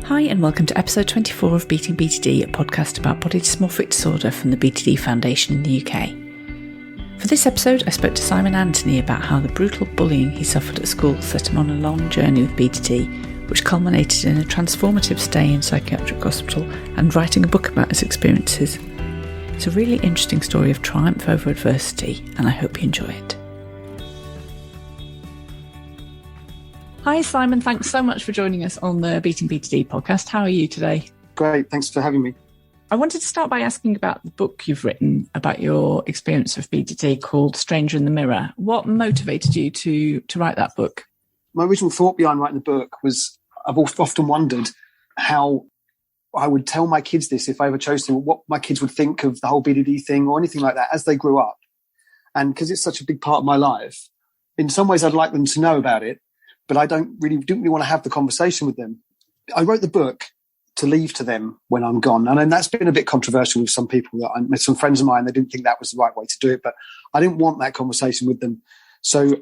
Hi and welcome to episode 24 of Beating BTD, a podcast about body dysmorphic disorder from the BTD Foundation in the UK. For this episode, I spoke to Simon Antony about how the brutal bullying he suffered at school set him on a long journey with BTD, which culminated in a transformative stay in psychiatric hospital and writing a book about his experiences. It's a really interesting story of triumph over adversity, and I hope you enjoy it. Hi Simon, thanks so much for joining us on the Beating BTD podcast. How are you today? Great, thanks for having me. I wanted to start by asking about the book you've written about your experience of BTD called Stranger in the Mirror. What motivated you to write that book? My original thought behind writing the book was I've often wondered how I would tell my kids this if I ever chose to, what my kids would think of the whole BDD thing or anything like that as they grew up. And because it's such a big part of my life, in some ways I'd like them to know about it, but I didn't really want to have the conversation with them. I wrote the book to leave to them when I'm gone. And that's been a bit controversial with some people. That I met some friends of mine, they didn't think that was the right way to do it, but I didn't want that conversation with them. So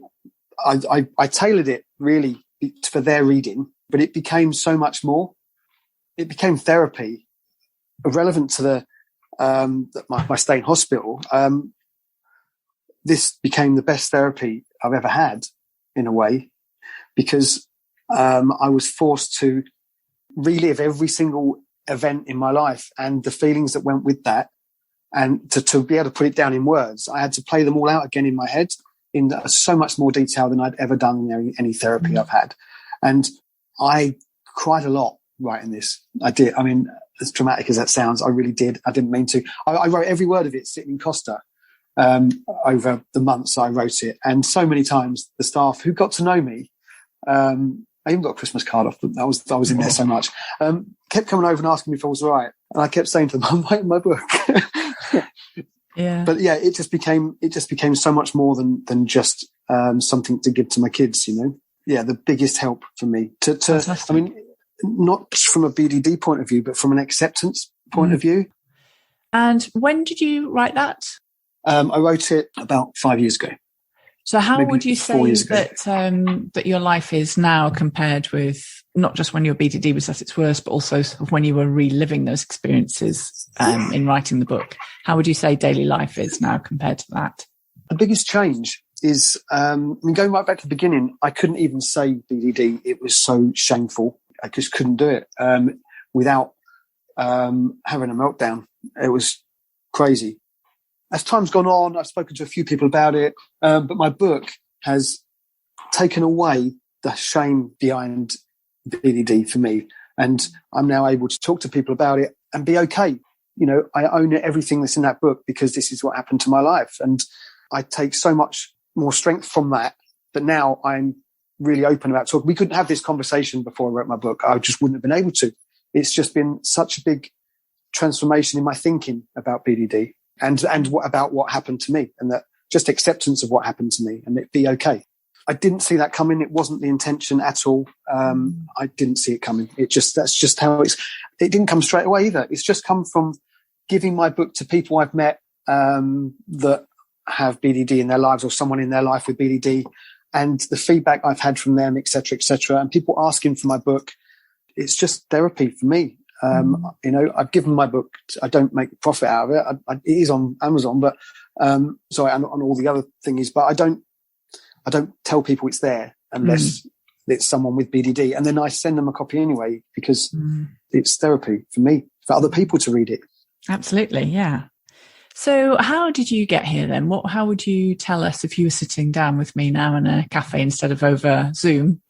I tailored it really for their reading, but it became so much more. It became therapy, irrelevant to my stay in hospital. This became the best therapy I've ever had, in a way, because I was forced to relive every single event in my life and the feelings that went with that. And to be able to put it down in words, I had to play them all out again in my head in so much more detail than I'd ever done in any therapy I've had. And I cried a lot writing this. I did. I mean, as dramatic as that sounds, I really did. I didn't mean to. I wrote every word of it sitting in Costa over the months I wrote it. And so many times the staff who got to know me, I even got a Christmas card off them. I was in there so much. Kept coming over and asking me if I was all right. And I kept saying to them, I'm writing my book. Yeah. But yeah, it just became so much more than just something to give to my kids, you know. Yeah, the biggest help for me I mean, not from a BDD point of view, but from an acceptance point of view. And when did you write that? I wrote it about 5 years ago. So how Maybe would you 4 years say that your life is now compared with not just when your BDD was at its worst, but also sort of when you were reliving those experiences in writing the book? How would you say daily life is now compared to that? The biggest change is, going right back to the beginning, I couldn't even say BDD. It was so shameful. I just couldn't do it without having a meltdown. It was crazy. As time's gone on, I've spoken to a few people about it, but my book has taken away the shame behind BDD for me. And I'm now able to talk to people about it and be okay. You know, I own everything that's in that book because this is what happened to my life. And I take so much more strength from that. But now I'm really open about talking. We couldn't have this conversation before I wrote my book. I just wouldn't have been able to. It's just been such a big transformation in my thinking about BDD. And about what happened to me, and that just acceptance of what happened to me and it be okay. I didn't see that coming. It wasn't the intention at all. I didn't see it coming. That's just how it didn't come straight away either. It's just come from giving my book to people I've met that have BDD in their lives or someone in their life with BDD, and the feedback I've had from them, et cetera, and people asking for my book. It's just therapy for me. I've given my book. I don't make a profit out of it. It is on Amazon, but and on all the other things. But I don't tell people it's there unless it's someone with BDD, and then I send them a copy anyway because it's therapy for me, for other people to read it. Absolutely, yeah. So how did you get here then? How would you tell us if you were sitting down with me now in a cafe instead of over Zoom?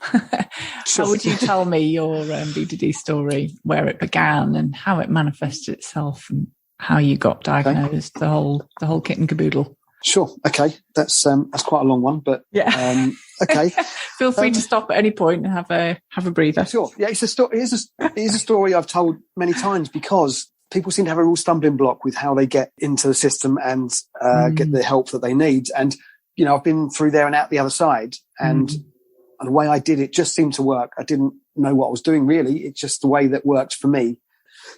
Sure. How would you tell me your BDD story, where it began and how it manifested itself and how you got diagnosed, the whole kit and caboodle? Sure. Okay. That's quite a long one, but yeah. Okay. Feel free to stop at any point and have a breather. Sure. Yeah. It is a story I've told many times because people seem to have a real stumbling block with how they get into the system and get the help that they need. And, you know, I've been through there and out the other side, and the way I did it just seemed to work. I didn't know what I was doing really. It's just the way that worked for me.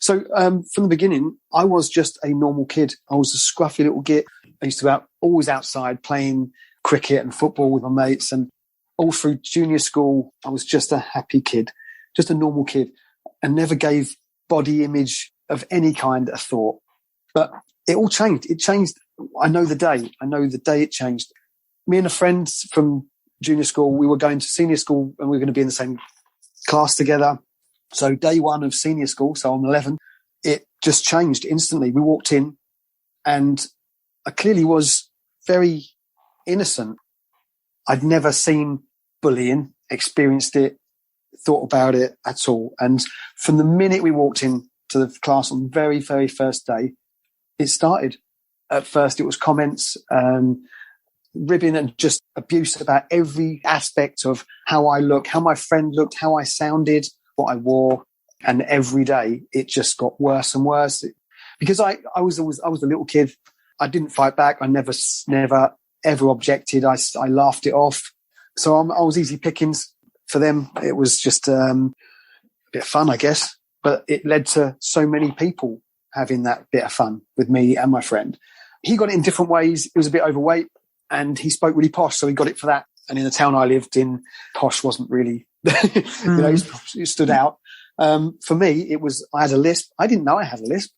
So from the beginning, I was just a normal kid. I was a scruffy little git. I used to be always outside playing cricket and football with my mates, and all through junior school, I was just a happy kid, just a normal kid. and never gave body image of any kind a thought. But it all changed. It changed. I know the day it changed. Me and a friend from junior school, we were going to senior school and we were going to be in the same class together. So day one of senior school, so I'm 11, it just changed instantly. We walked in and I clearly was very innocent. I'd never seen bullying, experienced it, thought about it at all. And from the minute we walked in to the class on the very, very first day, it started. At first, it was comments, ribbing and just abuse about every aspect of how I look, how my friend looked, how I sounded, what I wore. And every day it just got worse and worse because I was a little kid. I didn't fight back. I never ever objected. I laughed it off. So I was easy pickings for them. It was just a bit of fun, I guess, but it led to so many people having that bit of fun with me and my friend. He got it in different ways. He was a bit overweight and he spoke really posh. So he got it for that. And in the town I lived in, posh wasn't really, it stood out. For me, I had a lisp. I didn't know I had a lisp,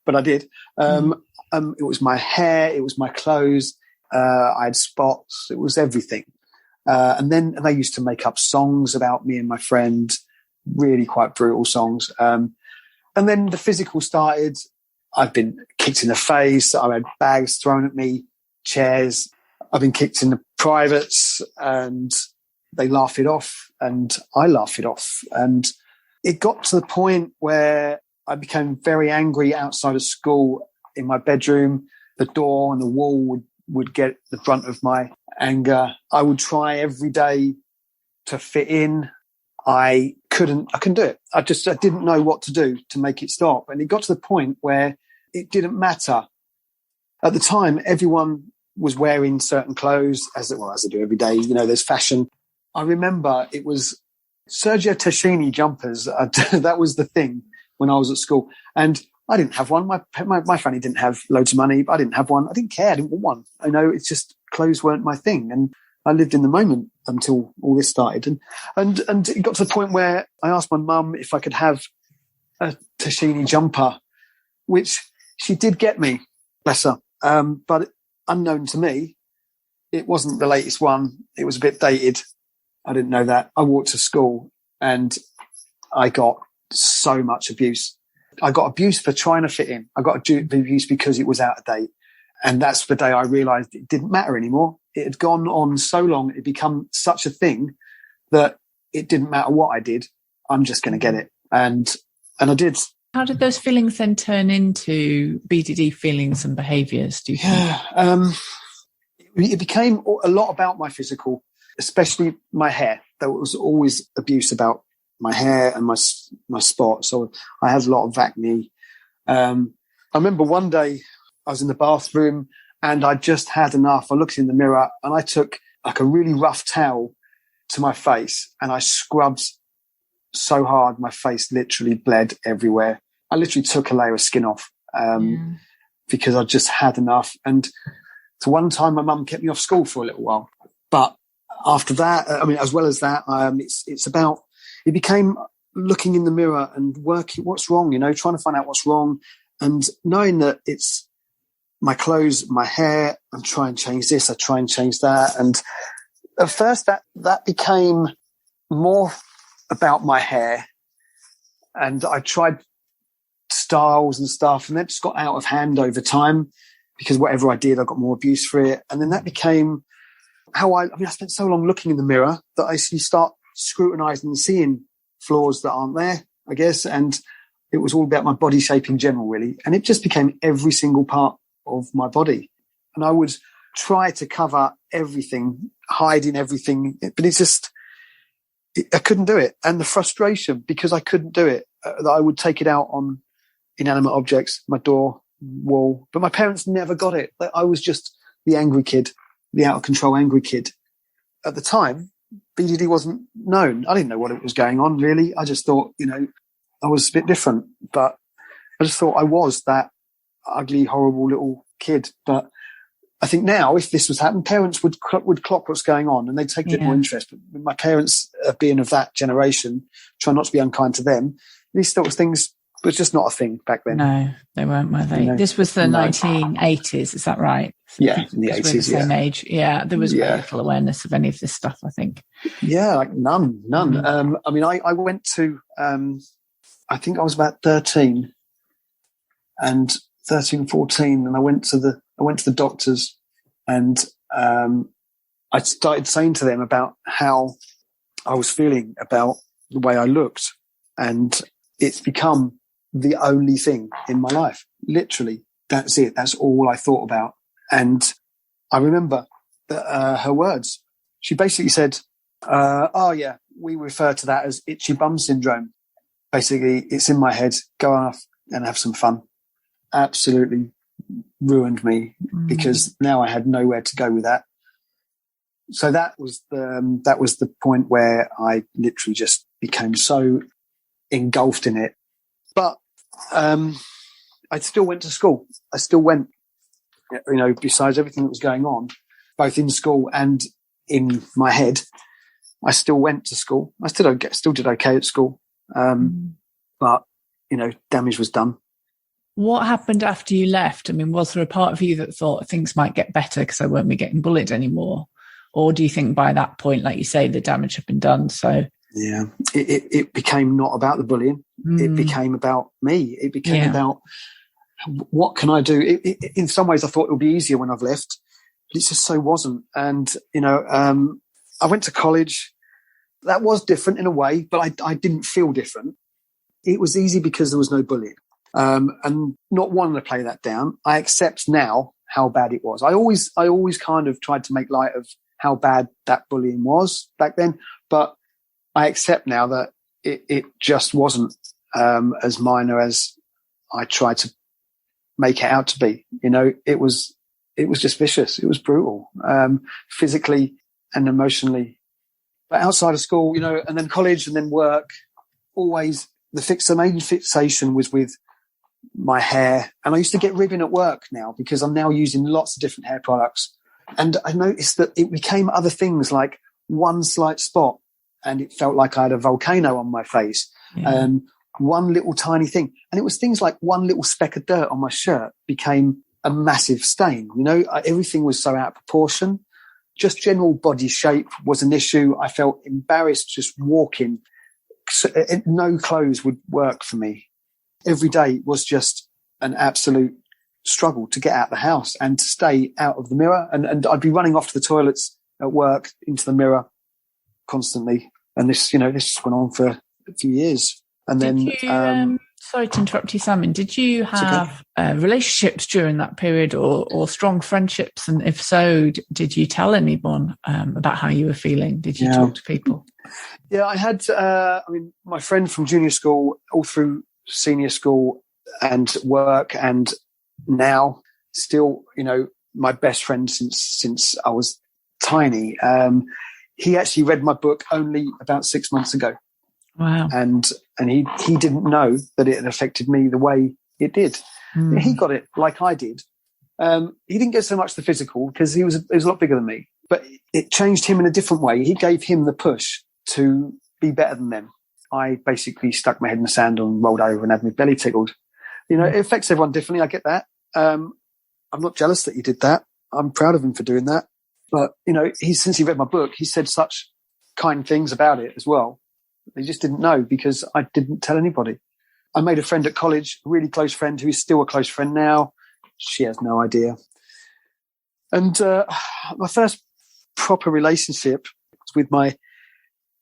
but I did. It was my hair. It was my clothes. I had spots. It was everything. And they used to make up songs about me and my friend, really quite brutal songs. And then the physical started. I've been kicked in the face. I had bags thrown at me, chairs. I've been kicked in the privates and they laugh it off and I laugh it off. And it got to the point where I became very angry outside of school in my bedroom. The door and the wall would get the brunt of my anger. I would try every day to fit in. I couldn't do it. I didn't know what to do to make it stop. And it got to the point where it didn't matter. At the time, everyone was wearing certain clothes as they do every day. You know, there's fashion. I remember it was Sergio Tacchini jumpers. That was the thing when I was at school. And I didn't have one. My family didn't have loads of money, but I didn't have one. I didn't care. I didn't want one. I know it's just clothes weren't my thing. And I lived in the moment until all this started. And it got to the point where I asked my mum if I could have a Tacchini jumper, which she did get me, bless her. But unknown to me, it wasn't the latest one. It was a bit dated. I didn't know that. I walked to school and I got so much abuse. I got abuse for trying to fit in. I got abuse because it was out of date. And that's the day I realized it didn't matter anymore. It had gone on so long. It had become such a thing that it didn't matter what I did. I'm just going to get it. And I did. How did those feelings then turn into BDD feelings and behaviours, do you think? Yeah, it became a lot about my physical, especially my hair. There was always abuse about my hair and my spots. So I had a lot of acne. I remember one day I was in the bathroom and I just had enough. I looked in the mirror and I took like a really rough towel to my face and I scrubbed so hard my face literally bled everywhere. I literally took a layer of skin off because I just had enough. And so one time my mum kept me off school for a little while. But after that, as well as that, it became looking in the mirror and working what's wrong, trying to find out what's wrong and knowing that it's my clothes, my hair, I try and change this, I try and change that. And at first that became more about my hair and I tried styles and stuff and that just got out of hand over time because whatever I did, I got more abuse for it. And then that became how I spent so long looking in the mirror that I actually start scrutinizing and seeing flaws that aren't there, I guess. And it was all about my body shape in general, really. And it just became every single part of my body. And I would try to cover everything, hiding everything, but I couldn't do it. And the frustration, because I couldn't do it, that I would take it out on inanimate objects, my door, wall. But my parents never got it. I was just the angry kid, the out of control angry kid. At the time, BDD wasn't known. I didn't know what was going on, really. I just thought, I was a bit different. But I just thought I was that ugly, horrible little kid. But I think now, if this was happening, parents would clock what's going on and they'd take a bit more interest. But my parents, being of that generation, try not to be unkind to them. These sort of things was just not a thing back then. No, they weren't, were they? This was the 1980s, is that right? Yeah, in the 80s. We're the same age. Yeah, there was very little awareness of any of this stuff, I think. Yeah, like none. Mm-hmm. I mean, I went to, I think I was about 13, 14, and I went to the doctors, and I started saying to them about how I was feeling about the way I looked, and it's become the only thing in my life. Literally, that's it. That's all I thought about. And I remember that, her words. She basically said, "Oh yeah, we refer to that as itchy bum syndrome. Basically, it's in my head. Go off and have some fun." Absolutely ruined me because now I had nowhere to go with that. So that was the point where I literally just became so engulfed in it. But I still went to school. I still went, besides everything that was going on, both in school and in my head, I still went to school. I still did okay at school. But, damage was done. What happened after you left? I mean, was there a part of you that thought things might get better because I won't be getting bullied anymore? Or do you think by that point, like you say, the damage had been done? So yeah, it became not about the bullying. It became about me. It became about what can I do? In some ways, I thought it would be easier when I've left. But it just so wasn't. And, I went to college. That was different in a way, but I didn't feel different. It was easy because there was no bullying. And not wanting to play that down, I accept now how bad it was. I always kind of tried to make light of how bad that bullying was back then, but I accept now that it just wasn't as minor as I tried to make it out to be. It was just vicious. It was brutal, physically and emotionally. But outside of school, and then college and then work, always the main fixation was with my hair. And I used to get ribbing at work now because I'm now using lots of different hair products. And I noticed that it became other things, like one slight spot and it felt like I had a volcano on my face. One little tiny thing. And it was things like one little speck of dirt on my shirt became a massive stain. Everything was so out of proportion. Just general body shape was an issue. I felt embarrassed just walking. No clothes would work for me. Every day was just an absolute struggle to get out of the house and to stay out of the mirror. And I'd be running off to the toilets at work into the mirror constantly. And this went on for a few years. And then, sorry to interrupt you, Simon. Did you have relationships during that period or strong friendships? And if so, did you tell anyone about how you were feeling? Did you talk to people? Yeah, I had, my friend from junior school all through senior school and work, and now still, my best friend since I was tiny. He actually read my book only about 6 months ago. Wow. And he didn't know that it had affected me the way it did. He got it like I did. He didn't get so much the physical because he was a lot bigger than me, but it changed him in a different way. He gave him the push to be better than them. I basically stuck my head in the sand and rolled over and had my belly tickled. It affects everyone differently. I get that. I'm not jealous that he did that. I'm proud of him for doing that. But, since he read my book, he said such kind things about it as well. They just didn't know because I didn't tell anybody. I made a friend at college, a really close friend who is still a close friend now. She has no idea. And my first proper relationship was with my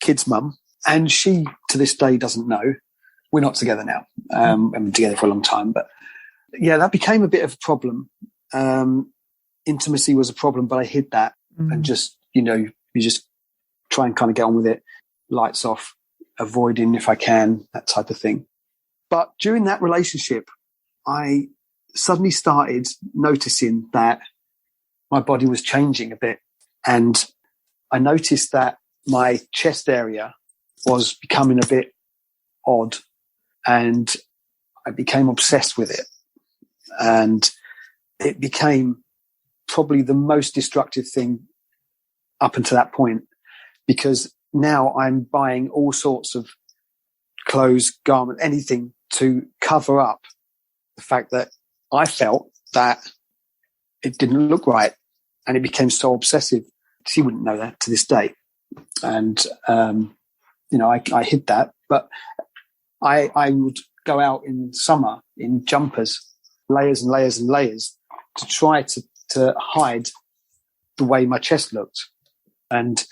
kid's mum. And she, to this day, doesn't know. We're not together now. We've been together for a long time. But, yeah, that became a bit of a problem. Intimacy was a problem, but I hid that and just, you just try and kind of get on with it. Lights off, avoiding if I can, that type of thing. But during that relationship, I suddenly started noticing that my body was changing a bit. And I noticed that my chest area was becoming a bit odd, and I became obsessed with it. And it became probably the most destructive thing up until that point, because now I'm buying all sorts of clothes, garments, anything to cover up the fact that I felt that it didn't look right, and it became so obsessive. She wouldn't know that to this day. And, I hid that, but I would go out in summer in jumpers, layers and layers and layers, to try to hide the way my chest looked. And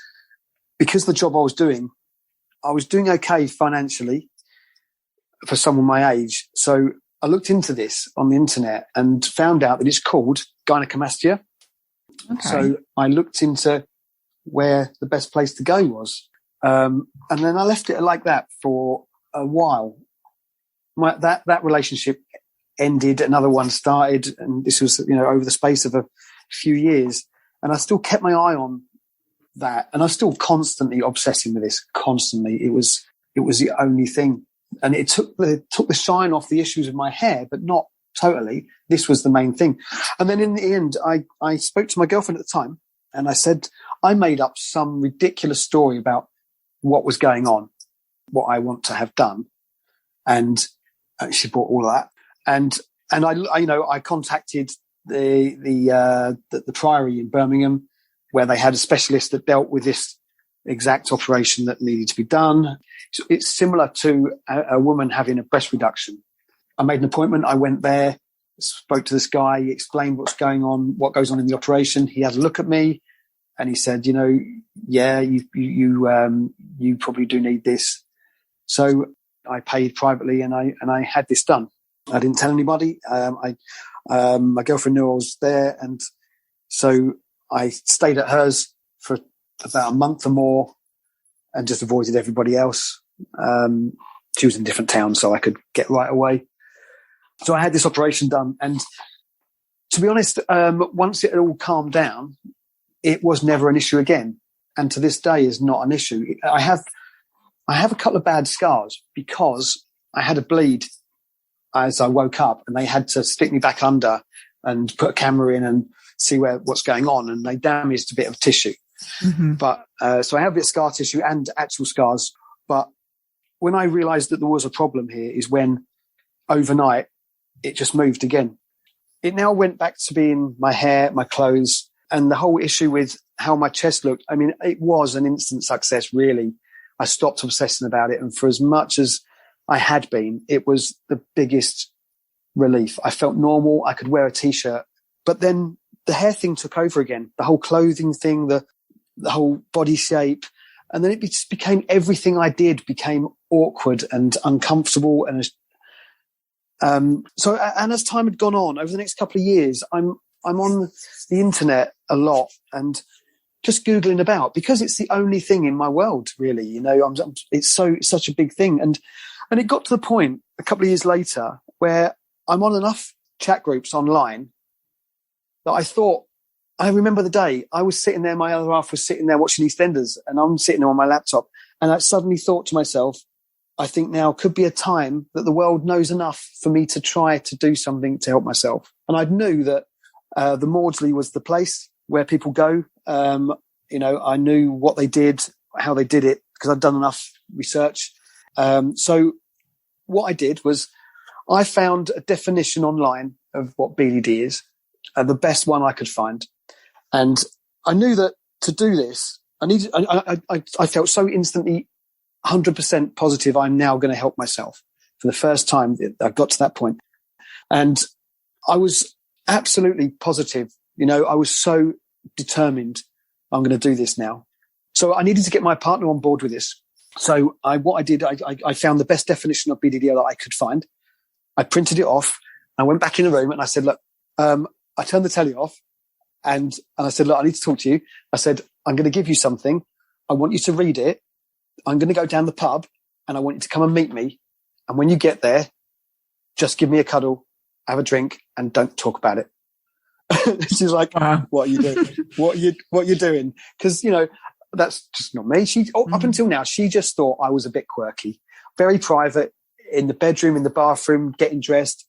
because the job I was doing okay financially for someone my age. So I looked into this on the internet and found out that it's called gynecomastia. Okay. So I looked into where the best place to go was. And then I left it like that for a while. That relationship ended, another one started, and this was, over the space of a few years. And I still kept my eye on that. And I was still constantly obsessing with this, constantly. It was the only thing. And it took the shine off the issues of my hair, but not totally. This was the main thing. And then in the end, I spoke to my girlfriend at the time, and I said, I made up some ridiculous story about what was going on, what I want to have done. And she bought all of that. And I contacted the Priory in Birmingham, where they had a specialist that dealt with this exact operation that needed to be done. So it's similar to a woman having a breast reduction. I made an appointment. I went there, spoke to this guy. He explained what's going on, what goes on in the operation. He had a look at me, and he said, yeah, you probably do need this. So I paid privately, and I had this done. I didn't tell anybody. My girlfriend knew I was there, and so I stayed at hers for about a month or more, and just avoided everybody else. She was in a different town, so I could get right away. So I had this operation done, and to be honest, once it had all calmed down, it was never an issue again, and to this day is not an issue. I have a couple of bad scars because I had a bleed as I woke up, and they had to stick me back under and put a camera in and see what's going on, and they damaged a bit of tissue. Mm-hmm. But so I have a bit of scar tissue and actual scars. But when I realised that there was a problem here is when overnight it just moved again. It now went back to being my hair, my clothes, and the whole issue with how my chest looked. I mean, it was an instant success, really. I stopped obsessing about it, and for as much as I had been, it was the biggest relief. I felt normal. I could wear a T-shirt. But then the hair thing took over again, the whole clothing thing, the whole body shape. And then it just became, everything I did became awkward and uncomfortable. And and as time had gone on, over the next couple of years, I'm on the internet a lot and just Googling about, because it's the only thing in my world, really. It's such a big thing. And it got to the point a couple of years later where I'm on enough chat groups online that I remember the day I was sitting there, my other half was sitting there watching EastEnders, and I'm sitting there on my laptop, and I suddenly thought to myself, I think now could be a time that the world knows enough for me to try to do something to help myself. And I knew that the Maudsley was the place where people go. I knew what they did, how they did it, because I'd done enough research. So what I did was I found a definition online of what BDD is, the best one I could find. And I knew that to do this, I felt so instantly 100% positive I'm now going to help myself. For the first time, I got to that point. And I was absolutely positive. I was so determined, I'm going to do this now. So I needed to get my partner on board with this. So I found the best definition of BDD that I could find. I printed it off. I went back in the room and I said, look, I turned the telly off and I said, look, I need to talk to you. I said, I'm going to give you something. I want you to read it. I'm going to go down the pub and I want you to come and meet me. And when you get there, just give me a cuddle, have a drink, and don't talk about it. She's like, what are you doing? what are you doing? Because, that's just not me. Up until now, she just thought I was a bit quirky, very private, in the bedroom, in the bathroom, getting dressed,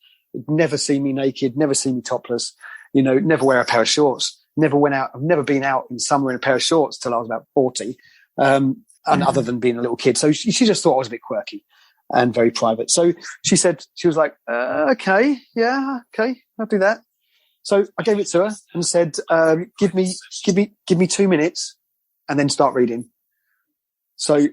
never see me naked, never see me topless. never wear a pair of shorts, never went out. I've never been out in summer in a pair of shorts till I was about 40. And other than being a little kid. So she just thought I was a bit quirky and very private. So she was like, okay, yeah, okay, I'll do that. So I gave it to her and said, give me 2 minutes and then start reading. So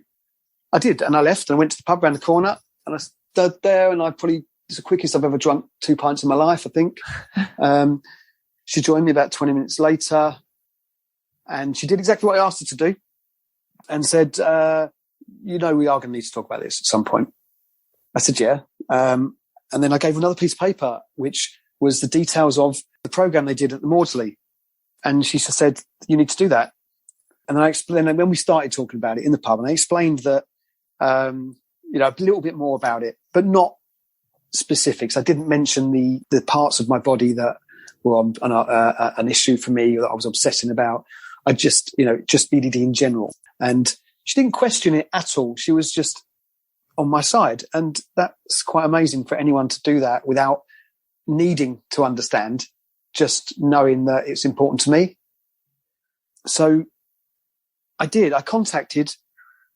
I did. And I left and I went to the pub around the corner and I stood there and it's the quickest I've ever drunk 2 pints in my life, I think. She joined me about 20 minutes later and she did exactly what I asked her to do. And said, we are going to need to talk about this at some point. I said, yeah. And then I gave another piece of paper, which was the details of the program they did at the Maudsley. And she said, you need to do that. And then I explained, and when we started talking about it in the pub, and I explained that, a little bit more about it, but not specifics. I didn't mention the parts of my body that were an issue for me that I was obsessing about. I just BDD in general. And she didn't question it at all. She was just on my side. And that's quite amazing for anyone to do that without needing to understand, just knowing that it's important to me. So I did. I contacted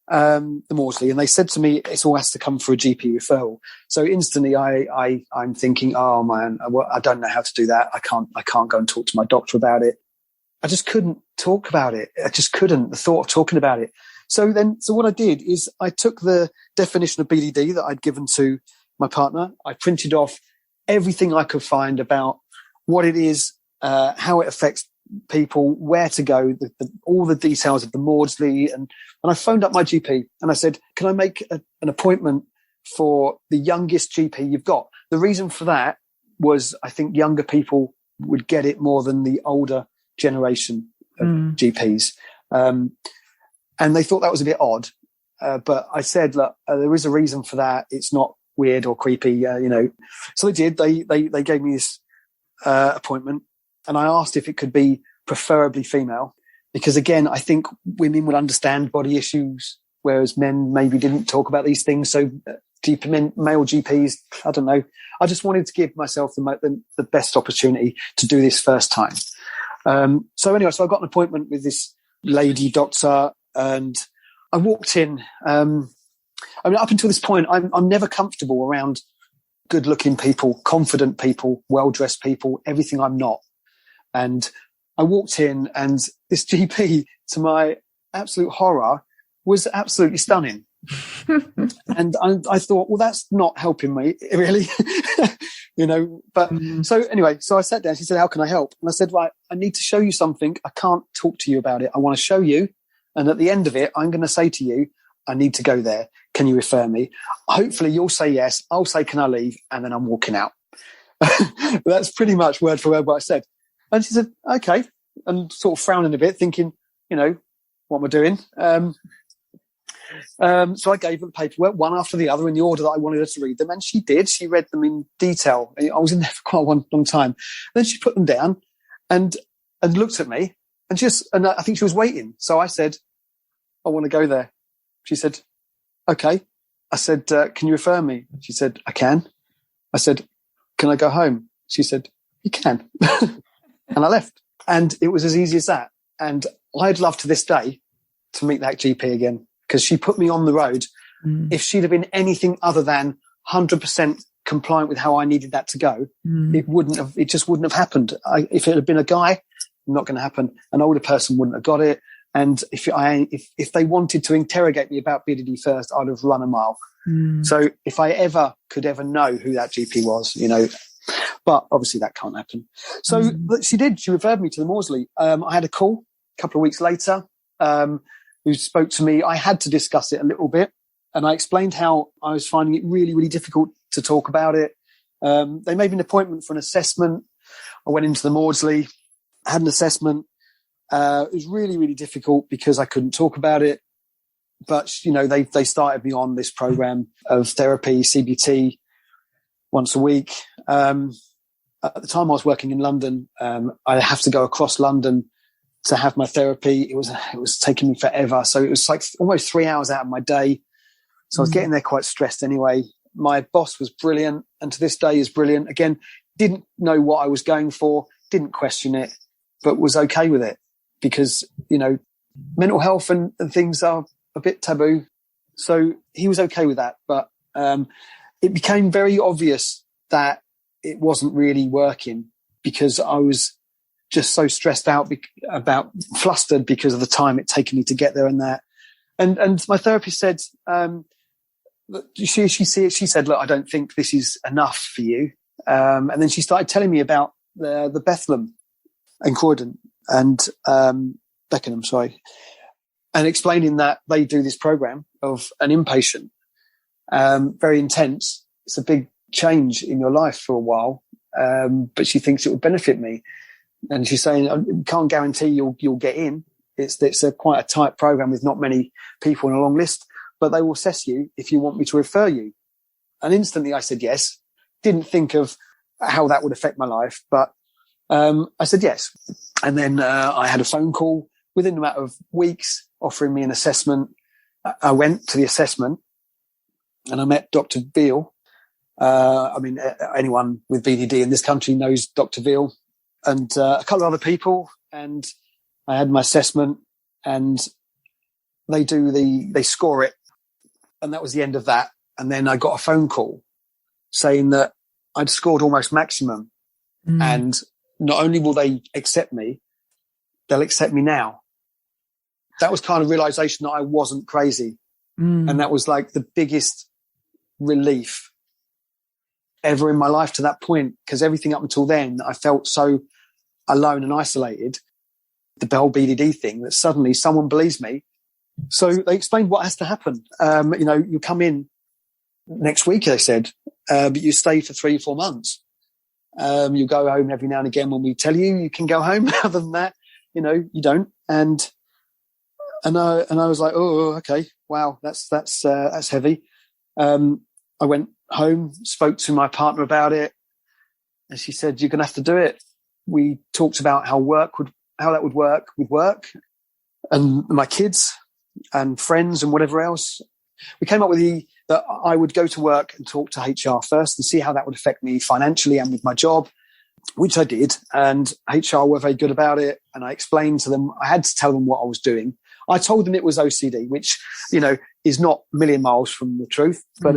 the Maudsley and they said to me, it all has to come through a GP referral. So instantly I'm thinking, oh man, I don't know how to do that. I can't go and talk to my doctor about it. I just couldn't talk about it. I just couldn't. The thought of talking about it. So what I did is I took the definition of BDD that I'd given to my partner. I printed off everything I could find about what it is, how it affects people, where to go, all the details of the Maudsley. And I phoned up my GP and I said, can I make an appointment for the youngest GP you've got? The reason for that was I think younger people would get it more than the older generation of GPs. And they thought that was a bit odd. But I said, look, there is a reason for that. It's not weird or creepy, So they did. They gave me this appointment and I asked if it could be preferably female because, again, I think women would understand body issues, whereas men maybe didn't talk about these things. So male GPs, I don't know. I just wanted to give myself the best opportunity to do this first time. So I got an appointment with this lady doctor and I walked in. Up until this point, I'm never comfortable around good looking people, confident people, well-dressed people, everything I'm not. And I walked in and this GP, to my absolute horror, was absolutely stunning. And I thought, well, that's not helping me really, but so I sat down. She said, how can I help? And I said, right, I need to show you something. I can't talk to you about it. I want to show you. And at the end of it, I'm going to say to you, I need to go there. Can you refer me? Hopefully you'll say yes. I'll say, can I leave? And then I'm walking out. That's pretty much word for word what I said. And she said, okay. And sort of frowning a bit, thinking, what am I doing? So I gave her the paperwork one after the other in the order that I wanted her to read them. And she did. She read them in detail. I was in there for quite a long time. And then she put them down and looked at me and I think she was waiting. So I said, I want to go there. She said, okay. I said, can you refer me? She said, I can. I said, can I go home? She said, you can. And I left. And it was as easy as that. And I'd love to this day to meet that GP again, because she put me on the road. If she'd have been anything other than 100% compliant with how I needed that to go, it just wouldn't have happened. If it had been a guy, not going to happen. An older person wouldn't have got it. And if they wanted to interrogate me about BDD first, I'd have run a mile. So if I could ever know who that GP was, but obviously that can't happen. So she did. She referred me to the Maudsley. I had a call a couple of weeks later, who spoke to me. I had to discuss it a little bit. And I explained how I was finding it really, really difficult to talk about it. They made me an appointment for an assessment. I went into the Maudsley, had an assessment. It was really, really difficult because I couldn't talk about it. But, they started me on this program of therapy, CBT, once a week. At the time I was working in London, I have to go across London to have my therapy. It was taking me forever. So it was like almost 3 hours out of my day. So I was getting there quite stressed anyway. My boss was brilliant, and to this day is brilliant. Again, didn't know what I was going for, didn't question it, but was okay with it because, mental health and things are a bit taboo. So he was okay with that. But it became very obvious that it wasn't really working because I was just so stressed out flustered because of the time it taken me to get there and that. And my therapist said, she said, look, I don't think this is enough for you. And then she started telling me about the Bethlehem in Croydon and Beckenham, and explaining that they do this program of an inpatient, very intense. It's a big change in your life for a while, but she thinks it would benefit me. And she's saying, I can't guarantee you'll get in. It's quite a tight program with not many people on a long list, but they will assess you if you want me to refer you. And instantly I said yes. Didn't think of how that would affect my life, but I said yes. And then I had a phone call within a matter of weeks offering me an assessment. I went to the assessment and I met Dr. Veal. Anyone with BDD in this country knows Dr. Veal and a couple of other people. And I had my assessment and they score it. And that was the end of that. And then I got a phone call saying that I'd scored almost maximum. And not only will they accept me, they'll accept me now. That was kind of realization that I wasn't crazy. And that was like the biggest relief ever in my life to that point, because everything up until then, I felt so alone and isolated, the whole BDD thing, that suddenly someone believes me. So they explained what has to happen. You come in next week, they said, but you stay for 3-4 months. You go home every now and again when we tell you can go home. Other than that, you don't. And I was like, oh, okay, wow, that's heavy. I went home, spoke to my partner about it, and she said, you're going to have to do it. We talked about how that would work with work and my kids and friends and whatever else. We came up with that I would go to work and talk to HR first and see how that would affect me financially and with my job, which I did. And HR were very good about it. And I explained to them, I had to tell them what I was doing. I told them it was OCD, which, is not a million miles from the truth, but,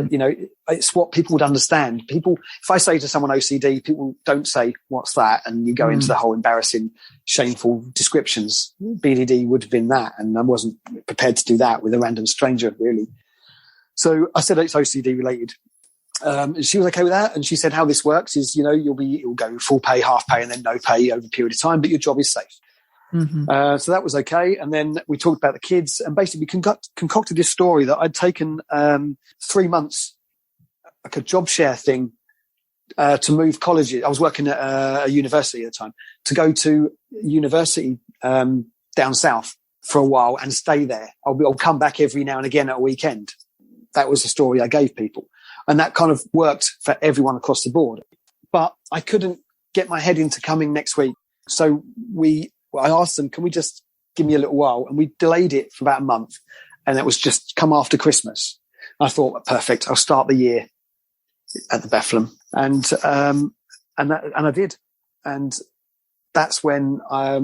it's what people would understand. If I say to someone OCD, people don't say, what's that? And you go into the whole embarrassing, shameful descriptions. BDD would have been that. And I wasn't prepared to do that with a random stranger, really. So I said it's OCD related. And she was okay with that. And she said how this works is, you'll go full pay, half pay, and then no pay over a period of time, but your job is safe. So that was okay. And then we talked about the kids and basically concocted this story that I'd taken 3 months, like a job share thing, to move colleges. I was working at a university at the time, to go to university down south for a while and stay there. I'll come back every now and again at a weekend. That was the story I gave people. And that kind of worked for everyone across the board. But I couldn't get my head into coming next week. So I asked them, can we just give me a little while? And we delayed it for about a month. And it was just come after Christmas. I thought, perfect, I'll start the year at the Bethlehem. And I did. And that's when I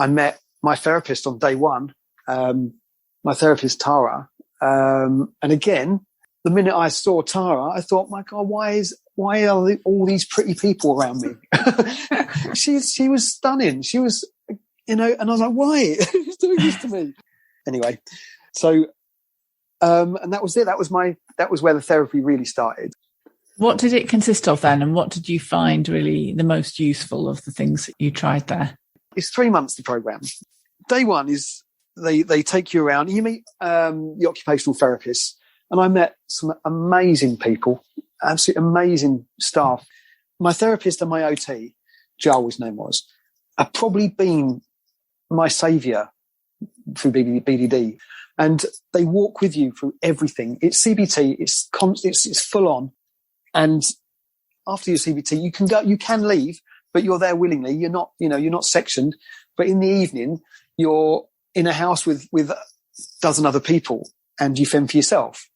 met my therapist on day one, my therapist, Tara. And again, the minute I saw Tara, I thought, my God, why are all these pretty people around me? She was stunning. She was, and I was like, why? Who's doing this to me? Anyway, so, and that was it. That was where the therapy really started. What did it consist of then? And what did you find really the most useful of the things that you tried there? It's 3 months, the program. Day one is they take you around. You meet the occupational therapists. And I met some amazing people, absolutely amazing staff. My therapist and my OT, Joel, his name was, have probably been my saviour through BDD. And they walk with you through everything. It's CBT, it's full on. And after your CBT, you can leave, but you're there willingly. You're not sectioned. But in the evening, you're in a house with a dozen other people and you fend for yourself.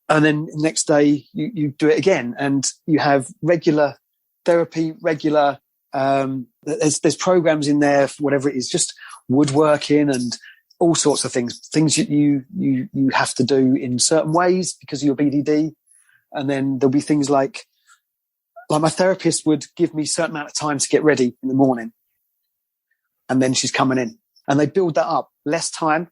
And then next day you do it again, and you have regular therapy, regular There's programs in there for whatever it is, just woodworking and all sorts of things that you have to do in certain ways because of your BDD. And then there'll be things like my therapist would give me a certain amount of time to get ready in the morning. And then she's coming in, and they build that up, less time.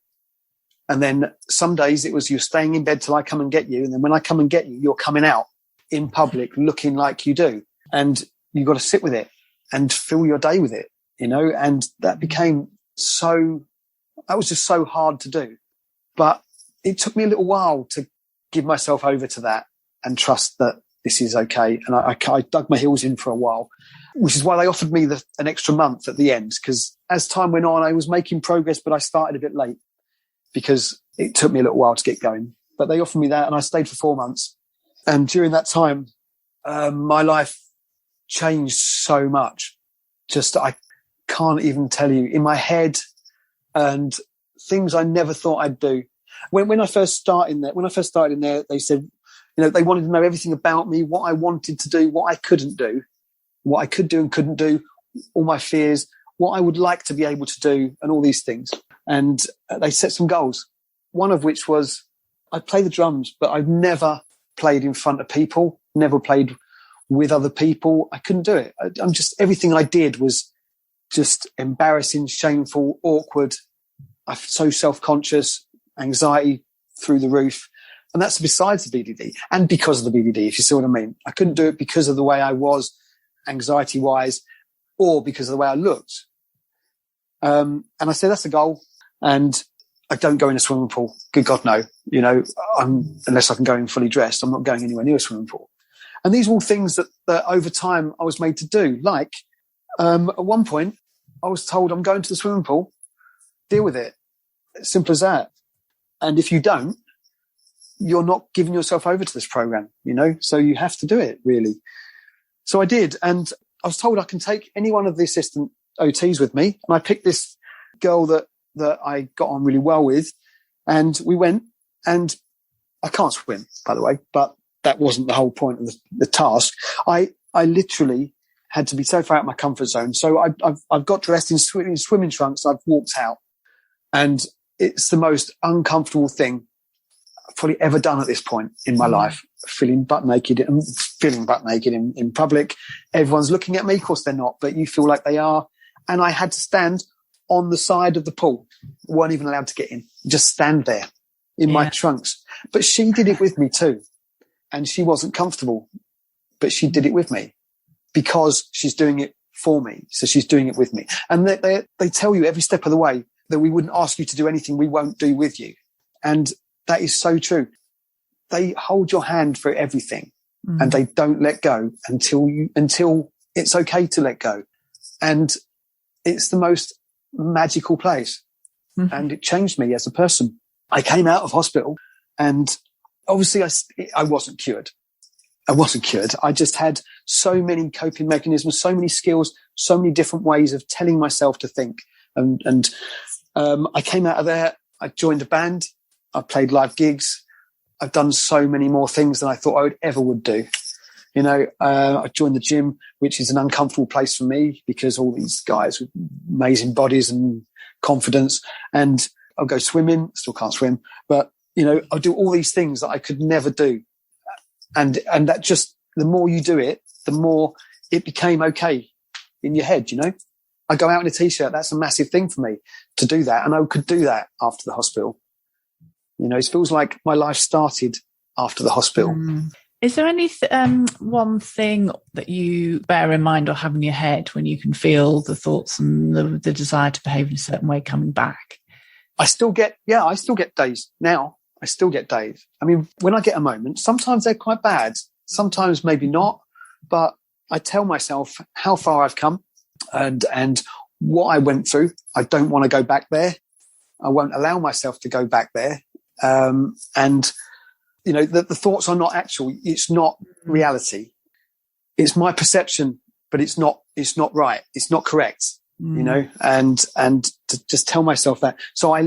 And then some days it was you're staying in bed till I come and get you. And then when I come and get you, you're coming out in public looking like you do. And you've got to sit with it and fill your day with it, and that was just so hard to do. But it took me a little while to give myself over to that and trust that this is okay. And I dug my heels in for a while, which is why they offered me an extra month at the end, because as time went on, I was making progress, but I started a bit late because it took me a little while to get going. But they offered me that, and I stayed for 4 months. And during that time, my life changed so much. Just, I can't even tell you, in my head, and things I never thought I'd do. When I first started in there, they said, they wanted to know everything about me, what I wanted to do, what I couldn't do, what I could do and couldn't do, all my fears, what I would like to be able to do, and all these things. And they set some goals, one of which was I play the drums, but I've never played in front of people, never played with other people. I couldn't do it. Everything I did was just embarrassing, shameful, awkward. I'm so self-conscious, anxiety through the roof. And that's besides the BDD, and because of the BDD, if you see what I mean. I couldn't do it because of the way I was anxiety-wise, or because of the way I looked. And I said, that's a goal. And I don't go in a swimming pool. Good God, no. Unless I can go in fully dressed, I'm not going anywhere near a swimming pool. And these are all things that over time I was made to do. Like, at one point, I was told, I'm going to the swimming pool, deal with it. Simple as that. And if you don't, you're not giving yourself over to this program, so you have to do it, really. So I did. And I was told I can take any one of the assistant OTs with me. And I picked this girl that I got on really well with. And we went, and I can't swim, by the way, but that wasn't the whole point of the task. I literally had to be so far out of my comfort zone. So I've got dressed in swimming trunks. I've walked out, and it's the most uncomfortable thing I've probably ever done at this point in my life. Feeling butt naked in public. Everyone's looking at me. Of course they're not, but you feel like they are. And I had to stand on the side of the pool. Weren't even allowed to get in. Just stand there in my trunks. But she did it with me too. And she wasn't comfortable, but she did it with me because she's doing it for me. So she's doing it with me. And they tell you every step of the way that we wouldn't ask you to do anything we won't do with you. And that is so true. They hold your hand for everything, and they don't let go until it's okay to let go. And it's the most magical place. And it changed me as a person. I came out of hospital, and obviously I wasn't cured. I just had so many coping mechanisms, so many skills, so many different ways of telling myself to think. And I came out of there. I joined a band. I played live gigs. I've done so many more things than I thought I would do. I joined the gym, which is an uncomfortable place for me because all these guys with amazing bodies and confidence, and I'll go swimming. Still can't swim, but I'll do all these things that I could never do. And that just, the more you do it, the more it became okay in your head, I go out in a t-shirt. That's a massive thing for me to do that. And I could do that after the hospital. It feels like my life started after the hospital. Is there any one thing that you bear in mind or have in your head when you can feel the thoughts and the desire to behave in a certain way coming back? I still get days now. I still get days. I mean, when I get a moment, sometimes they're quite bad. Sometimes maybe not. But I tell myself how far I've come and what I went through. I don't want to go back there. I won't allow myself to go back there. The thoughts are not actual. It's not reality. It's my perception, but it's not right. It's not correct, and to just tell myself that. So I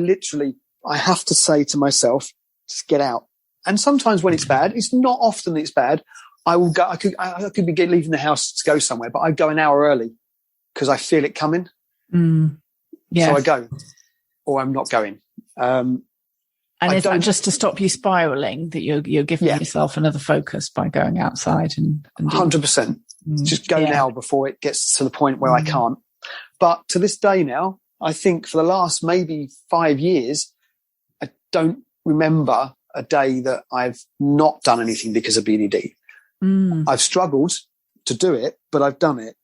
have to say to myself, just get out. And sometimes when it's bad, it's not often it's bad. I will go, I could be leaving the house to go somewhere, but I'd go an hour early because I feel it coming. Yeah. So I go, or I'm not going. And is that just to stop you spiraling, that you're giving yourself another focus by going outside and 100%. Just go now before it gets to the point where I can't. But to this day now, I think for the last maybe 5 years, I don't remember a day that I've not done anything because of BDD. I've struggled to do it, but I've done it.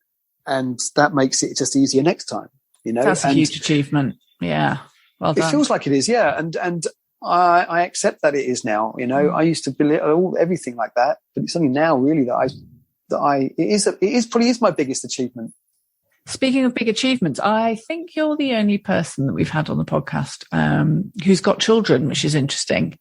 And that makes it just easier next time, you know. That's a huge achievement. Yeah. Well done. It feels like it is, yeah. And I accept that it is now, you know. I used to belittle everything like that, but it's only now really it probably is my biggest achievement. Speaking of big achievements, I think you're the only person that we've had on the podcast who's got children, which is interesting.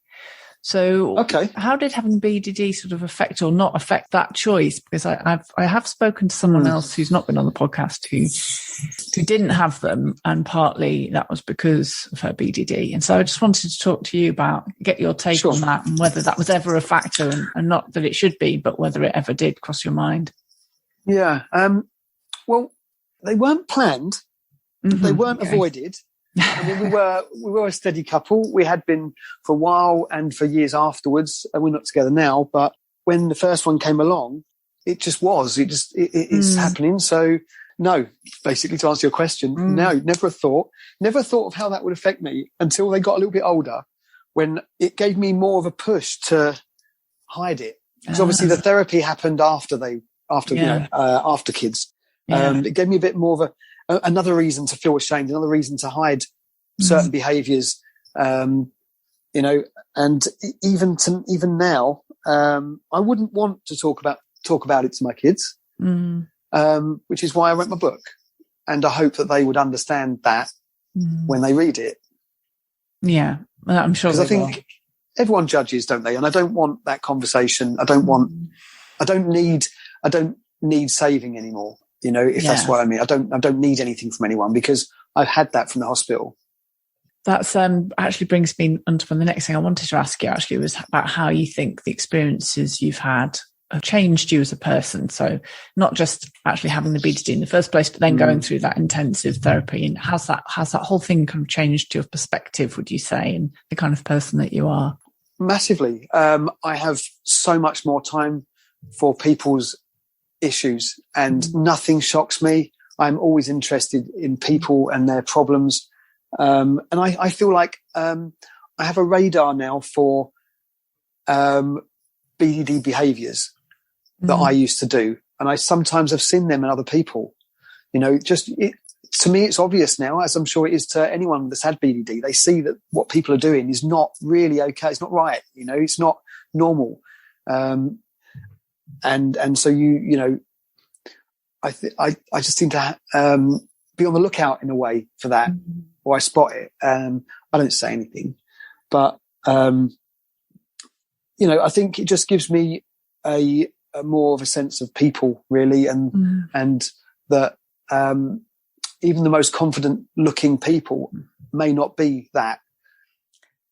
So how did having BDD sort of affect or not affect that choice? Because I have spoken to someone else who's not been on the podcast who didn't have them, and partly that was because of her BDD. And so I just wanted to talk to you get your take on that, and whether that was ever a factor, and not that it should be, but whether it ever did cross your mind. Yeah. Well, they weren't planned. They weren't avoided. I mean, we were a steady couple. We had been for a while and for years afterwards. And we're not together now, but when the first one came along, it just was. It's happening. So no, basically to answer your question, no, never thought of how that would affect me until they got a little bit older, when it gave me more of a push to hide it. Because obviously the therapy happened after kids. It gave me a bit more of another reason to feel ashamed, another reason to hide certain behaviours, you know. And even now, I wouldn't want to talk about it to my kids, which is why I wrote my book, and I hope that they would understand that when they read it. Yeah, I'm sure. Because I think everyone judges, don't they? And I don't want that conversation. I don't need saving anymore. You know, if that's what I mean. I don't need anything from anyone, because I've had that from the hospital. That's actually brings me on to the next thing I wanted to ask you, actually, was about how you think the experiences you've had have changed you as a person. So not just actually having the BDD in the first place, but then going through that intensive therapy. And has that whole thing kind of changed your perspective, would you say, and the kind of person that you are? Massively. I have so much more time for people's issues, and nothing shocks me. I'm always interested in people and their problems. And I feel like I have a radar now for BDD behaviours that I used to do. And I sometimes have seen them in other people. You know, to me, it's obvious now, as I'm sure it is to anyone that's had BDD. They see that what people are doing is not really okay. It's not right. You know, it's not normal. And so you know, I just seem to be on the lookout in a way for that, or I spot it. I don't say anything, but you know, I think it just gives me a more of a sense of people, really, and that even the most confident looking people may not be that.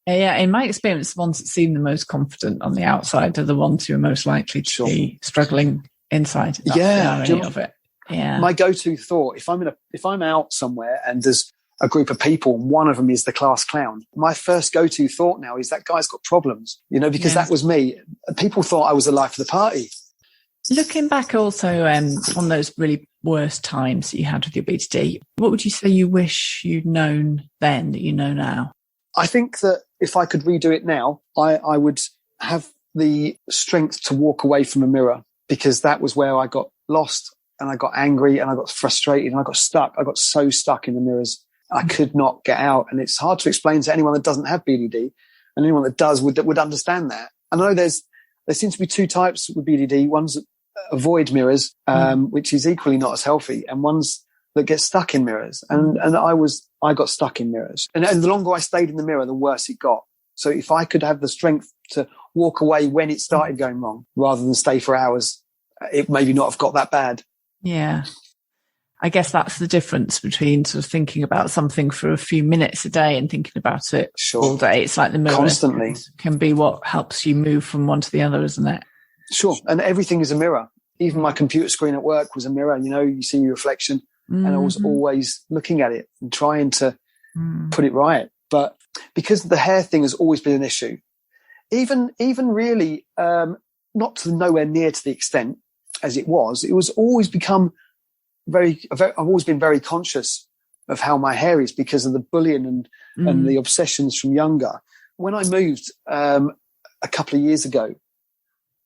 Yeah, in my experience, the ones that seem the most confident on the outside are the ones who are most likely to be struggling inside. That's the irony of it. Yeah. My go-to thought, if I'm out somewhere and there's a group of people and one of them is the class clown, my first go-to thought now is that guy's got problems, you know, because that was me. People thought I was the life of the party. Looking back also on those really worst times that you had with your BDD, what would you say you wish you'd known then that you know now? I think that if I could redo it now, I would have the strength to walk away from a mirror, because that was where I got lost and I got angry and I got frustrated and I got stuck. I got so stuck in the mirrors. I could not get out. And it's hard to explain to anyone that doesn't have BDD, and anyone that does would understand that. I know there seems to be two types with BDD. One's that avoid mirrors, which is equally not as healthy, and one's that get stuck in mirrors. And I got stuck in mirrors. And the longer I stayed in the mirror, the worse it got. So if I could have the strength to walk away when it started going wrong, rather than stay for hours, it maybe not have got that bad. Yeah. I guess that's the difference between sort of thinking about something for a few minutes a day and thinking about it all day. It's like the mirror constantly can be what helps you move from one to the other, isn't it? Sure. And everything is a mirror. Even my computer screen at work was a mirror. You know, you see your reflection. and I was always looking at it and trying to put it right. But because the hair thing has always been an issue, even really not to nowhere near to the extent as it was always become I've always been very conscious of how my hair is because of the bullying and the obsessions from younger. When I moved a couple of years ago,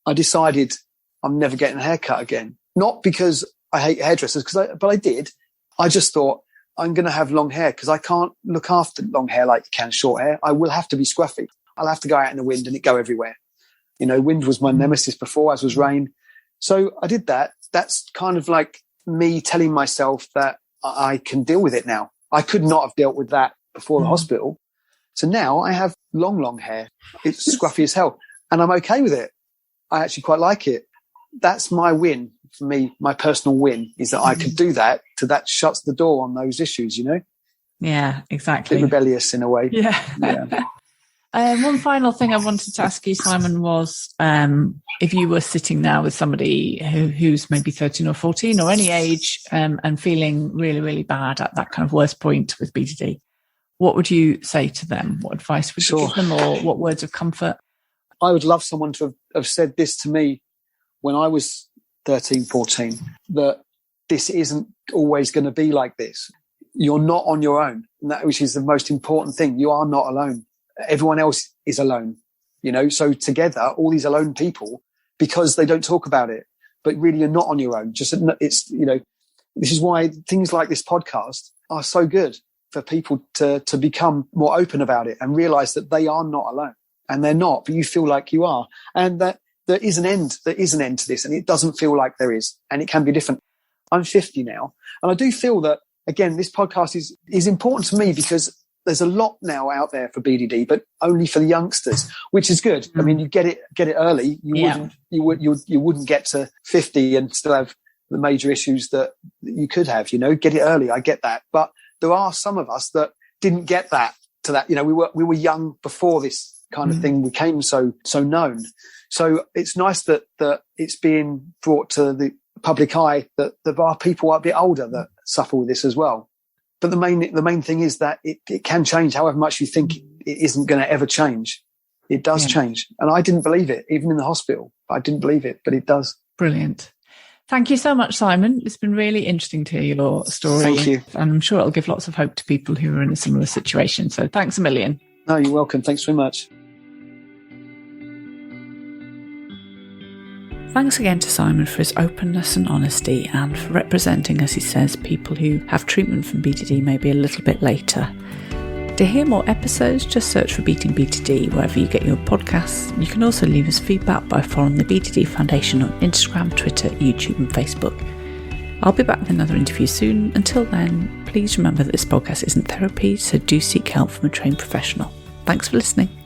I decided I'm never getting a haircut again. Not because I hate hairdressers, but I did. I just thought I'm going to have long hair because I can't look after long hair like you can short hair. I will have to be scruffy. I'll have to go out in the wind and it go everywhere. You know, wind was my nemesis before, as was rain. So I did that. That's kind of like me telling myself that I can deal with it now. I could not have dealt with that before the hospital. So now I have long hair. It's scruffy as hell. And I'm okay with it. I actually quite like it. That's my win for me. My personal win is that I could do that. So that shuts the door on those issues, you know? Yeah, exactly. A bit rebellious in a way. Yeah. One final thing I wanted to ask you, Simon, was if you were sitting now with somebody who's maybe 13 or 14 or any age and feeling really, really bad at that kind of worst point with BDD, what would you say to them? What advice would you give them, or what words of comfort? I would love someone to have said this to me when I was 13, 14, that this isn't always going to be like this. You're not on your own, and that, which is the most important thing. You are not alone. Everyone else is alone, you know, so together, all these alone people, because they don't talk about it, but really you're not on your own. Just, it's, you know, this is why things like this podcast are so good for people to become more open about it and realize that they are not alone, and they're not, but you feel like you are, and that there is an end to this, and it doesn't feel like there is, and it can be different. I'm 50 now, and I do feel that, again, this podcast is important to me because there's a lot now out there for BDD, but only for the youngsters, which is good. I mean, you get it early. You wouldn't get to 50 and still have the major issues that you could have. You know, get it early. I get that, but there are some of us that didn't get that to that. You know, we were young before this kind of thing became so known. So it's nice that it's being brought to the public eye that there are people a bit older that suffer with this as well. But the main thing is that it can change however much you think it isn't going to ever change. It does change. And I didn't believe it, even in the hospital. I didn't believe it, but it does. Brilliant. Thank you so much, Simon. It's been really interesting to hear your story. Thank you. And I'm sure it'll give lots of hope to people who are in a similar situation. So thanks a million. No, you're welcome. Thanks very much. Thanks again to Simon for his openness and honesty, and for representing, as he says, people who have treatment from BDD maybe a little bit later. To hear more episodes, just search for Beating BDD wherever you get your podcasts. You can also leave us feedback by following the BDD Foundation on Instagram, Twitter, YouTube and Facebook. I'll be back with another interview soon. Until then, please remember that this podcast isn't therapy, so do seek help from a trained professional. Thanks for listening.